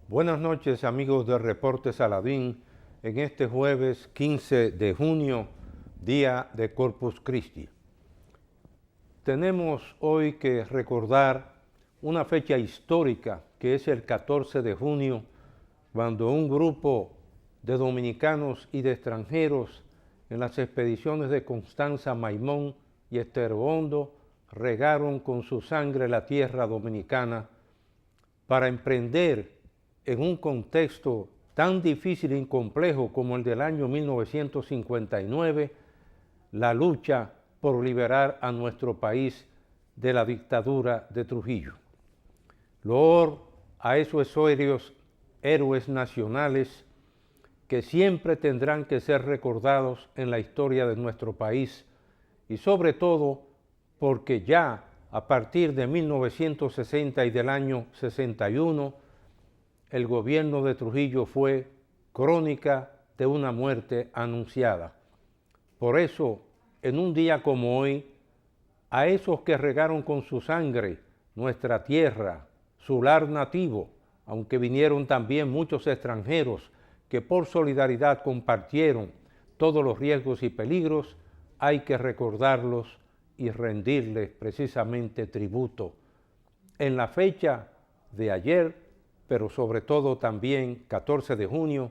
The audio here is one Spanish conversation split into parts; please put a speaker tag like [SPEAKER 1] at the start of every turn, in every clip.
[SPEAKER 1] Buenas noches, amigos de Reportes Saladín, en este jueves 15 de junio, día de Corpus Christi. Tenemos hoy que recordar una fecha histórica que es el 14 de junio, cuando un grupo de dominicanos y de extranjeros en las expediciones de Constanza Maimón y Estero Hondo regaron con su sangre la tierra dominicana para emprender en un contexto tan difícil y complejo como el del año 1959, la lucha por liberar a nuestro país de la dictadura de Trujillo. Loor a esos héroes nacionales que siempre tendrán que ser recordados en la historia de nuestro país y sobre todo porque ya a partir de 1960 y del año 61, el gobierno de Trujillo fue crónica de una muerte anunciada. Por eso, en un día como hoy, a esos que regaron con su sangre nuestra tierra, su lar nativo, aunque vinieron también muchos extranjeros que por solidaridad compartieron todos los riesgos y peligros, hay que recordarlos y rendirles precisamente tributo. En la fecha de ayer, pero sobre todo también 14 de junio,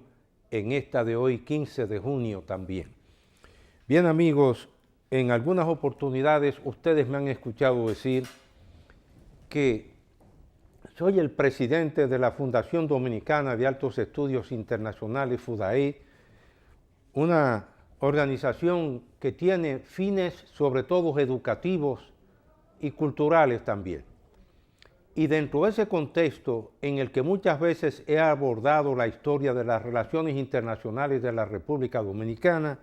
[SPEAKER 1] en esta de hoy 15 de junio también. Bien, amigos, en algunas oportunidades ustedes me han escuchado decir que soy el presidente de la Fundación Dominicana de Altos Estudios Internacionales, FUDAID, una organización que tiene fines sobre todo educativos y culturales también. Y dentro de ese contexto en el que muchas veces he abordado la historia de las relaciones internacionales de la República Dominicana,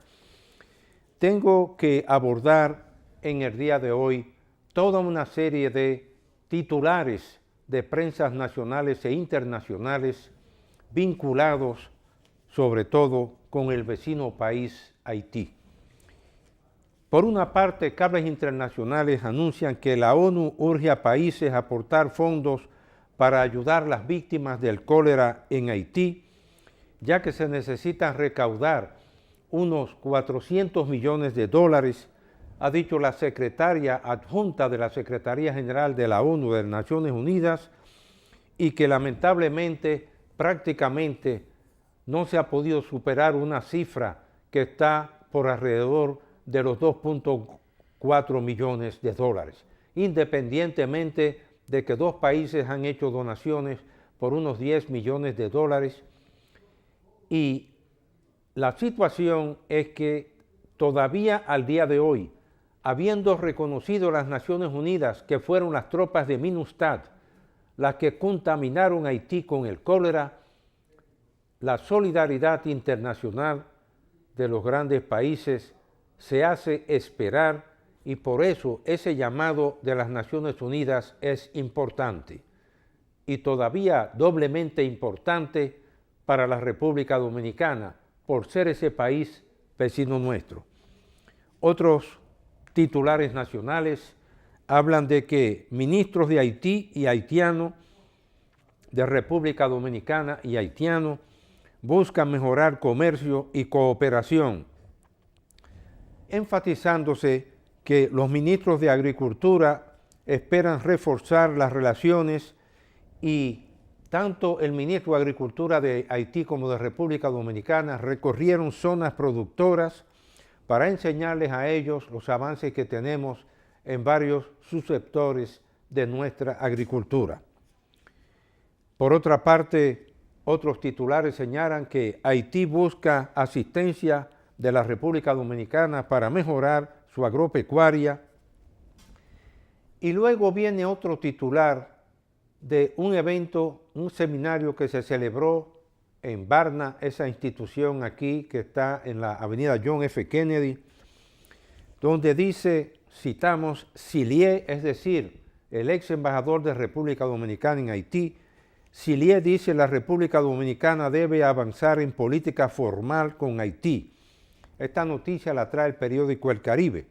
[SPEAKER 1] tengo que abordar en el día de hoy toda una serie de titulares de prensas nacionales e internacionales vinculados sobre todo con el vecino país Haití. Por una parte, cables internacionales anuncian que la ONU urge a países a aportar fondos para ayudar a las víctimas del cólera en Haití, ya que se necesitan recaudar unos 400 millones de dólares, ha dicho la secretaria adjunta de la Secretaría General de la ONU de las Naciones Unidas, y que lamentablemente prácticamente no se ha podido superar una cifra que está por alrededor de los 2.4 millones de dólares, independientemente de que dos países han hecho donaciones por unos 10 millones de dólares. Y la situación es que todavía al día de hoy, habiendo reconocido las Naciones Unidas que fueron las tropas de MINUSTAH las que contaminaron Haití con el cólera, la solidaridad internacional de los grandes países se hace esperar, y por eso ese llamado de las Naciones Unidas es importante, y todavía doblemente importante para la República Dominicana, por ser ese país vecino nuestro. Otros titulares nacionales hablan de que ministros de Haití y haitianos, de República Dominicana y haitianos, buscan mejorar comercio y cooperación, enfatizándose que los ministros de Agricultura esperan reforzar las relaciones, y tanto el ministro de Agricultura de Haití como de República Dominicana recorrieron zonas productoras para enseñarles a ellos los avances que tenemos en varios subsectores de nuestra agricultura. Por otra parte, otros titulares señalan que Haití busca asistencia de la República Dominicana para mejorar su agropecuaria. Y luego viene otro titular de un evento, un seminario que se celebró en Barna, esa institución aquí que está en la avenida John F. Kennedy, donde dice, citamos, Sillier, es decir, el ex embajador de República Dominicana en Haití. Sillier dice: la República Dominicana debe avanzar en política formal con Haití. Esta noticia la trae el periódico El Caribe.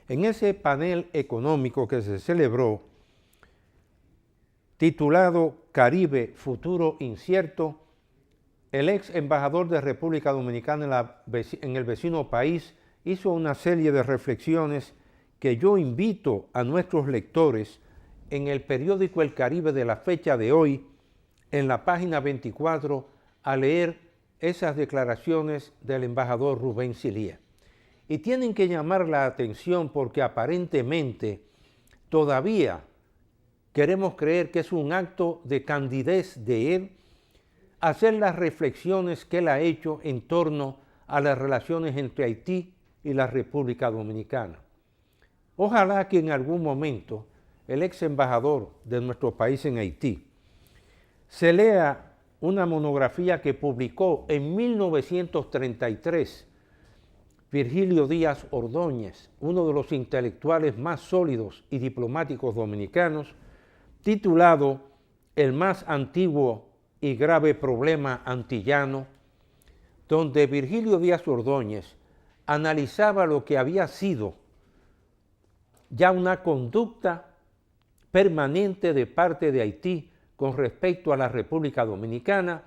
[SPEAKER 1] En ese panel económico que se celebró, titulado Caribe, futuro incierto, el ex embajador de República Dominicana en el vecino país hizo una serie de reflexiones que yo invito a nuestros lectores en el periódico El Caribe de la fecha de hoy, en la página 24, a leer esas declaraciones del embajador Rubén Silié. Y tienen que llamar la atención porque aparentemente todavía queremos creer que es un acto de candidez de él hacer las reflexiones que él ha hecho en torno a las relaciones entre Haití y la República Dominicana. Ojalá que en algún momento el ex embajador de nuestro país en Haití se lea una monografía que publicó en 1933 Virgilio Díaz Ordóñez, uno de los intelectuales más sólidos y diplomáticos dominicanos, titulado El más antiguo y grave problema antillano, donde Virgilio Díaz Ordóñez analizaba lo que había sido ya una conducta permanente de parte de Haití con respecto a la República Dominicana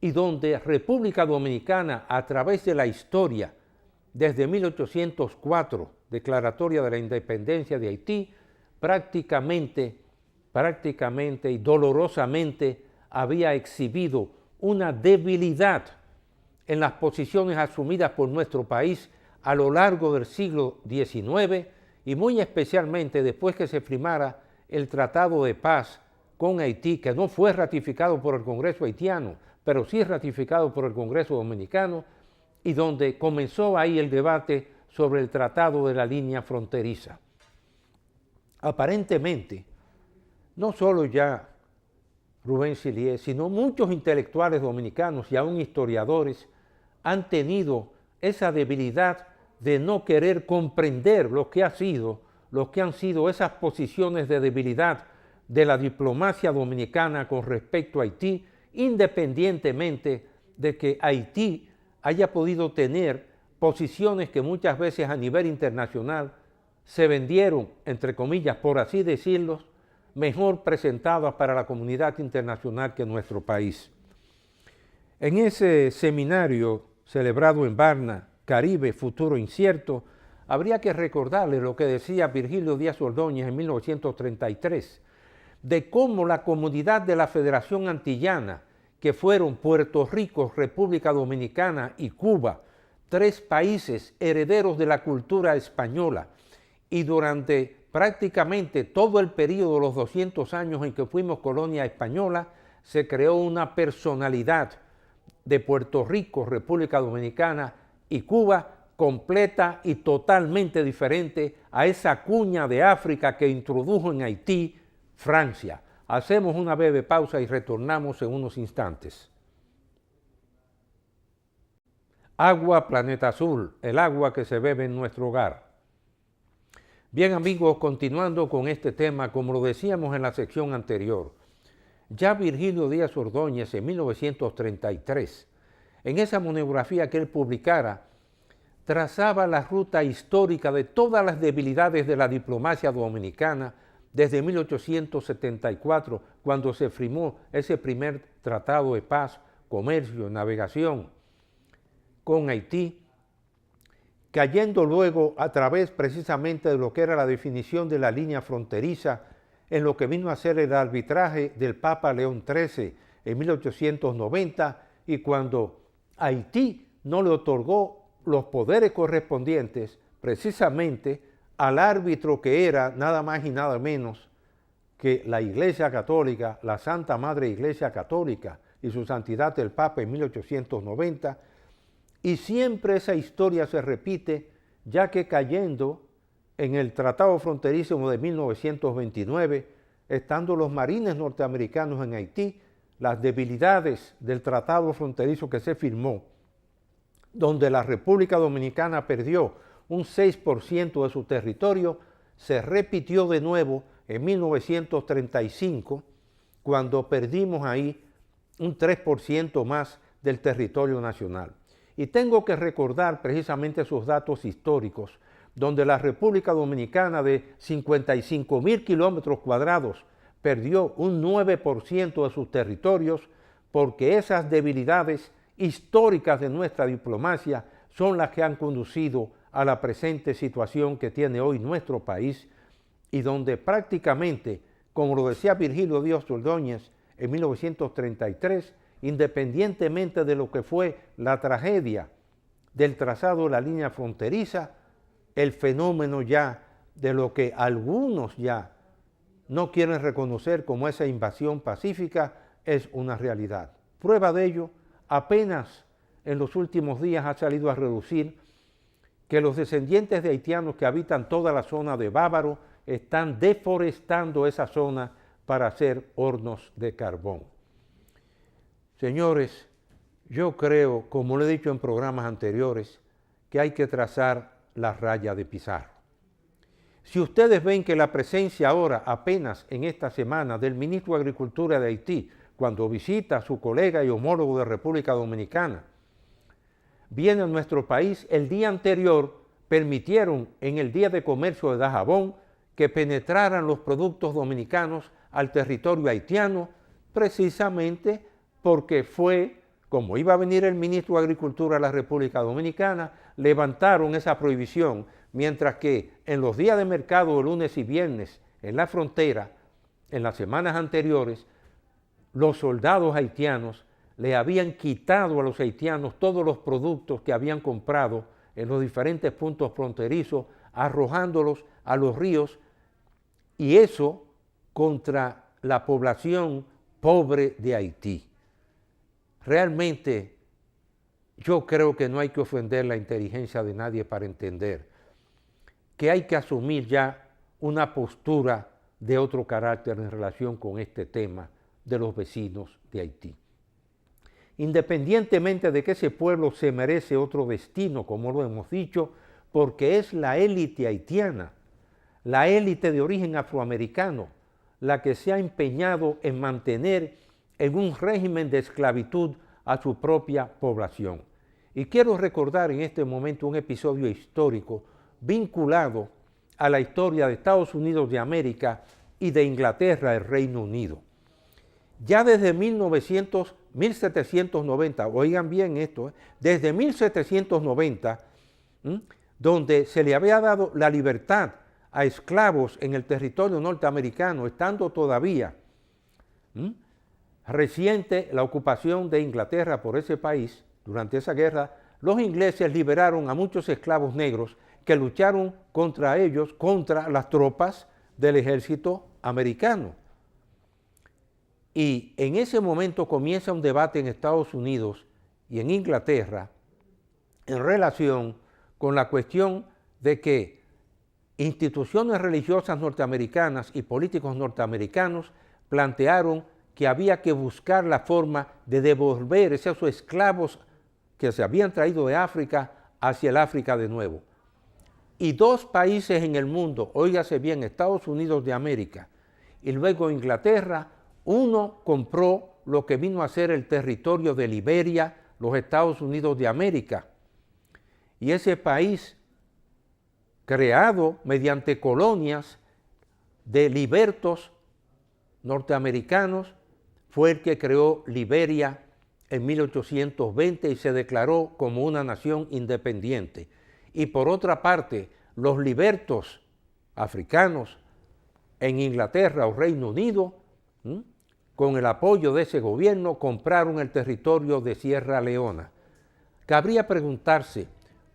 [SPEAKER 1] y donde República Dominicana, a través de la historia, desde 1804, declaratoria de la independencia de Haití, prácticamente y dolorosamente había exhibido una debilidad en las posiciones asumidas por nuestro país a lo largo del siglo XIX y muy especialmente después que se firmara el Tratado de Paz con Haití, que no fue ratificado por el Congreso haitiano, pero sí ratificado por el Congreso dominicano, y donde comenzó ahí el debate sobre el Tratado de la Línea Fronteriza. Aparentemente, no solo ya Rubén Silié, sino muchos intelectuales dominicanos y aún historiadores han tenido esa debilidad de no querer comprender lo que han sido esas posiciones de debilidad de la diplomacia dominicana con respecto a Haití, independientemente de que Haití haya podido tener posiciones que muchas veces a nivel internacional se vendieron, entre comillas, por así decirlo, mejor presentadas para la comunidad internacional que nuestro país. En ese seminario celebrado en Varna, Caribe, futuro incierto, habría que recordarle lo que decía Virgilio Díaz Ordóñez en 1933, de cómo la comunidad de la Federación Antillana, que fueron Puerto Rico, República Dominicana y Cuba, tres países herederos de la cultura española, y durante prácticamente todo el periodo de los 200 años en que fuimos colonia española, se creó una personalidad de Puerto Rico, República Dominicana y Cuba completa y totalmente diferente a esa cuña de África que introdujo en Haití Francia. Hacemos una breve pausa y retornamos en unos instantes. Agua Planeta Azul, el agua que se bebe en nuestro hogar. Bien amigos, continuando con este tema, como lo decíamos en la sección anterior, ya Virgilio Díaz Ordóñez en 1933, en esa monografía que él publicara, trazaba la ruta histórica de todas las debilidades de la diplomacia dominicana desde 1874, cuando se firmó ese primer tratado de paz, comercio, navegación con Haití, cayendo luego a través precisamente de lo que era la definición de la línea fronteriza en lo que vino a ser el arbitraje del Papa León XIII en 1890 y cuando Haití no le otorgó los poderes correspondientes precisamente al árbitro que era nada más y nada menos que la Iglesia Católica, la Santa Madre Iglesia Católica y su santidad el Papa en 1890, y siempre esa historia se repite, ya que cayendo en el Tratado Fronterizo de 1929, estando los marines norteamericanos en Haití, las debilidades del Tratado Fronterizo que se firmó, donde la República Dominicana perdió un 6% de su territorio, se repitió de nuevo en 1935, cuando perdimos ahí un 3% más del territorio nacional. Y tengo que recordar precisamente esos datos históricos, donde la República Dominicana de 55.000 kilómetros cuadrados perdió un 9% de sus territorios porque esas debilidades históricas de nuestra diplomacia son las que han conducido a la presente situación que tiene hoy nuestro país y donde prácticamente, como lo decía Virgilio Díaz Ordóñez en 1933, independientemente de lo que fue la tragedia del trazado de la línea fronteriza, el fenómeno ya de lo que algunos ya no quieren reconocer como esa invasión pacífica es una realidad. Prueba de ello, apenas en los últimos días ha salido a relucir que los descendientes de haitianos que habitan toda la zona de Bávaro están deforestando esa zona para hacer hornos de carbón. Señores, yo creo, como lo he dicho en programas anteriores, que hay que trazar la raya de Pizarro. Si ustedes ven que la presencia ahora, apenas en esta semana, del ministro de Agricultura de Haití, cuando visita a su colega y homólogo de República Dominicana, viene a nuestro país, el día anterior permitieron en el Día de Comercio de Dajabón que penetraran los productos dominicanos al territorio haitiano, precisamente porque fue, como iba a venir el ministro de Agricultura de la República Dominicana, levantaron esa prohibición, mientras que en los días de mercado de lunes y viernes en la frontera, en las semanas anteriores, los soldados haitianos le habían quitado a los haitianos todos los productos que habían comprado en los diferentes puntos fronterizos, arrojándolos a los ríos, y eso contra la población pobre de Haití. Realmente yo creo que no hay que ofender la inteligencia de nadie para entender que hay que asumir ya una postura de otro carácter en relación con este tema de los vecinos de Haití. Independientemente de que ese pueblo se merece otro destino, como lo hemos dicho, porque es la élite haitiana, la élite de origen afroamericano, la que se ha empeñado en mantener en un régimen de esclavitud a su propia población. Y quiero recordar en este momento un episodio histórico vinculado a la historia de Estados Unidos de América y de Inglaterra, el Reino Unido. Ya desde 1790, oigan bien esto, desde 1790, donde se le había dado la libertad a esclavos en el territorio norteamericano, estando todavía reciente la ocupación de Inglaterra por ese país, durante esa guerra, los ingleses liberaron a muchos esclavos negros que lucharon contra ellos, contra las tropas del ejército americano. Y en ese momento comienza un debate en Estados Unidos y en Inglaterra en relación con la cuestión de que instituciones religiosas norteamericanas y políticos norteamericanos plantearon que había que buscar la forma de devolver esos esclavos que se habían traído de África hacia el África de nuevo. Y dos países en el mundo, óigase bien, Estados Unidos de América y luego Inglaterra, uno compró lo que vino a ser el territorio de Liberia, los Estados Unidos de América. Y ese país, creado mediante colonias de libertos norteamericanos, fue el que creó Liberia en 1820 y se declaró como una nación independiente. Y por otra parte, los libertos africanos en Inglaterra o Reino Unido, con el apoyo de ese gobierno, compraron el territorio de Sierra Leona. Cabría preguntarse,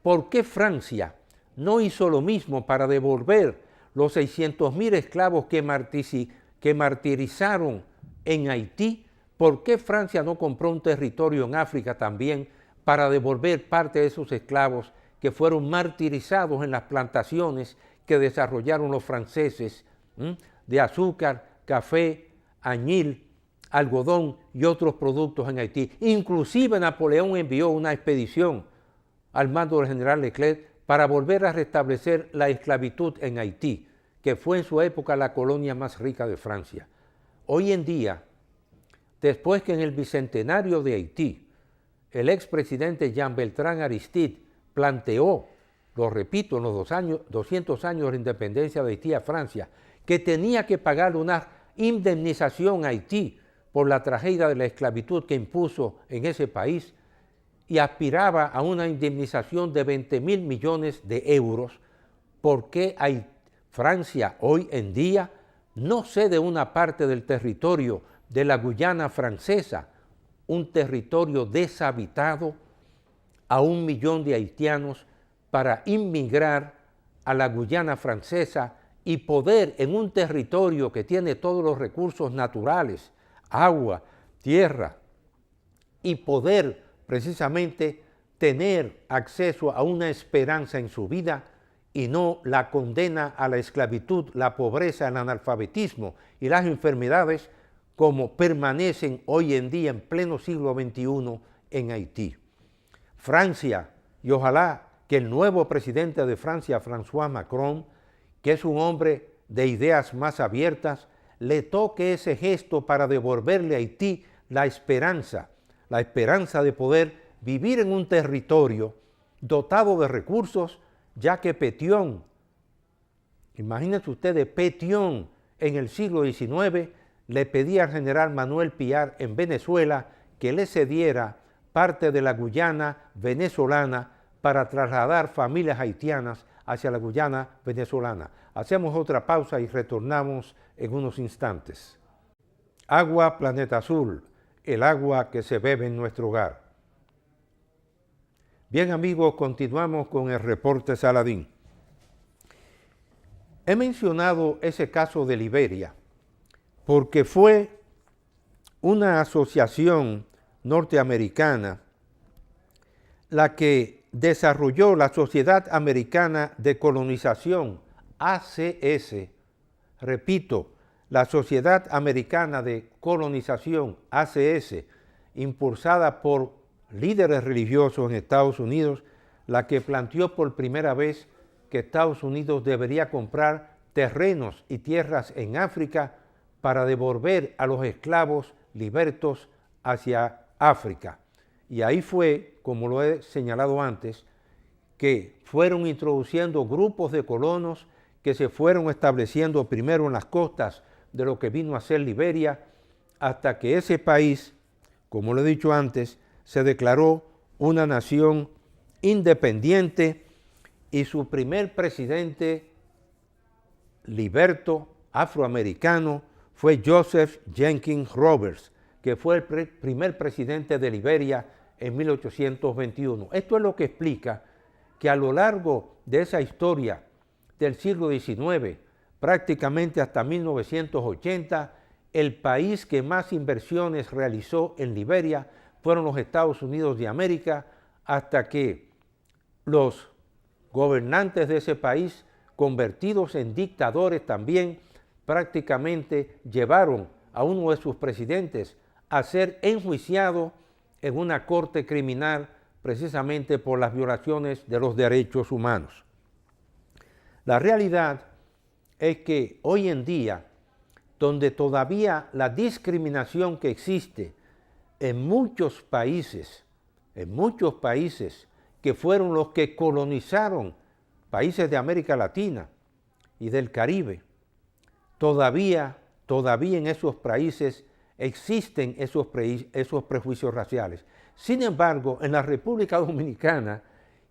[SPEAKER 1] ¿por qué Francia no hizo lo mismo para devolver los 600.000 esclavos que martirizaron en Haití? ¿Por qué Francia no compró un territorio en África también para devolver parte de esos esclavos que fueron martirizados en las plantaciones que desarrollaron los franceses de azúcar, café, añil, algodón y otros productos en Haití? Inclusive Napoleón envió una expedición al mando del general Leclerc para volver a restablecer la esclavitud en Haití, que fue en su época la colonia más rica de Francia. Hoy en día, después que en el bicentenario de Haití, el expresidente Jean Bertrand Aristide planteó, lo repito, en los 200 años de la independencia de Haití a Francia, que tenía que pagar unas indemnización a Haití por la tragedia de la esclavitud que impuso en ese país y aspiraba a una indemnización de 20.000 millones de euros. ¿Por qué Francia hoy en día no cede una parte del territorio de la Guyana francesa, un territorio deshabitado, a 1 millón de haitianos para inmigrar a la Guyana francesa y poder en un territorio que tiene todos los recursos naturales, agua, tierra, y poder precisamente tener acceso a una esperanza en su vida y no la condena a la esclavitud, la pobreza, el analfabetismo y las enfermedades como permanecen hoy en día en pleno siglo XXI en Haití. Francia, y ojalá que el nuevo presidente de Francia, François Macron, que es un hombre de ideas más abiertas, le toque ese gesto para devolverle a Haití la esperanza de poder vivir en un territorio dotado de recursos, ya que Pétion, imagínense ustedes, Pétion en el siglo XIX le pedía al general Manuel Piar en Venezuela que le cediera parte de la Guyana venezolana para trasladar familias haitianas hacia la Guyana venezolana. Hacemos otra pausa y retornamos en unos instantes. Agua Planeta Azul, el agua que se bebe en nuestro hogar. Bien amigos, continuamos con el reporte Saladín. He mencionado ese caso de Liberia porque fue una asociación norteamericana la que desarrolló la Sociedad Americana de Colonización, ACS. Repito, la Sociedad Americana de Colonización, ACS, impulsada por líderes religiosos en Estados Unidos, la que planteó por primera vez que Estados Unidos debería comprar terrenos y tierras en África para devolver a los esclavos libertos hacia África. Y ahí fue, como lo he señalado antes, que fueron introduciendo grupos de colonos que se fueron estableciendo primero en las costas de lo que vino a ser Liberia, hasta que ese país, como lo he dicho antes, se declaró una nación independiente y su primer presidente liberto afroamericano fue Joseph Jenkins Roberts, que fue el primer presidente de Liberia en 1821. Esto es lo que explica que a lo largo de esa historia del siglo XIX, prácticamente hasta 1980, el país que más inversiones realizó en Liberia fueron los Estados Unidos de América, hasta que los gobernantes de ese país, convertidos en dictadores también, prácticamente llevaron a uno de sus presidentes a ser enjuiciado en una corte criminal precisamente por las violaciones de los derechos humanos. La realidad es que hoy en día, donde todavía la discriminación que existe en muchos países que fueron los que colonizaron países de América Latina y del Caribe, todavía en esos países existen esos prejuicios raciales. Sin embargo, en la República Dominicana,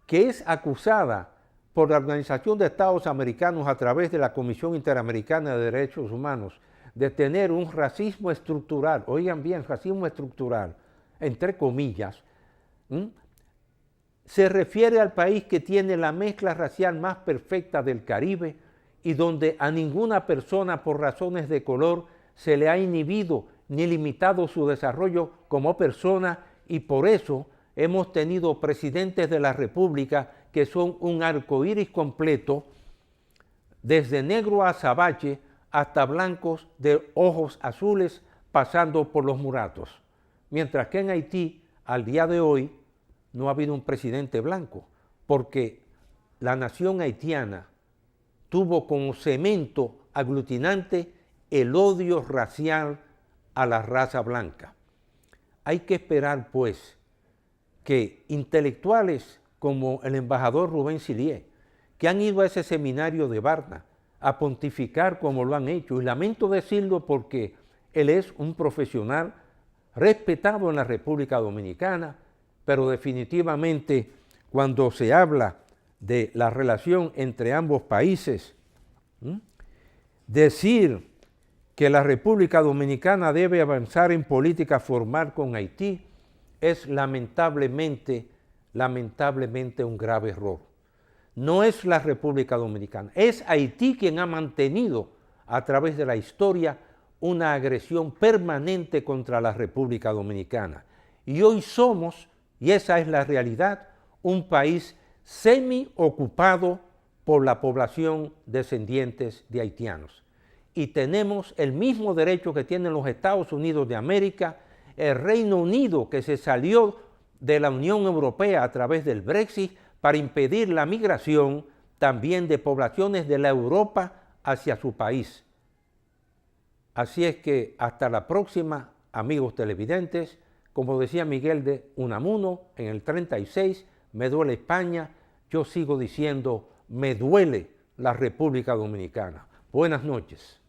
[SPEAKER 1] que es acusada por la Organización de Estados Americanos a través de la Comisión Interamericana de Derechos Humanos de tener un racismo estructural, oigan bien, racismo estructural, entre comillas, se refiere al país que tiene la mezcla racial más perfecta del Caribe y donde a ninguna persona por razones de color se le ha inhibido ni limitado su desarrollo como persona, y por eso hemos tenido presidentes de la República que son un arcoíris completo, desde negro azabache hasta blancos de ojos azules, pasando por los mulatos. Mientras que en Haití, al día de hoy, no ha habido un presidente blanco, porque la nación haitiana tuvo como cemento aglutinante el odio racial a la raza blanca. Hay que esperar, pues, que intelectuales como el embajador Rubén Silié, que han ido a ese seminario de Varna a pontificar como lo han hecho. Y lamento decirlo porque él es un profesional respetado en la República Dominicana, pero definitivamente cuando se habla de la relación entre ambos países, decir que la República Dominicana debe avanzar en política formal con Haití es lamentablemente un grave error. No es la República Dominicana, es Haití quien ha mantenido a través de la historia una agresión permanente contra la República Dominicana. Y hoy somos, y esa es la realidad, un país semi-ocupado por la población descendientes de haitianos. Y tenemos el mismo derecho que tienen los Estados Unidos de América, el Reino Unido, que se salió de la Unión Europea a través del Brexit para impedir la migración también de poblaciones de la Europa hacia su país. Así es que hasta la próxima, amigos televidentes. Como decía Miguel de Unamuno en el 36, me duele España, yo sigo diciendo, me duele la República Dominicana. Buenas noches.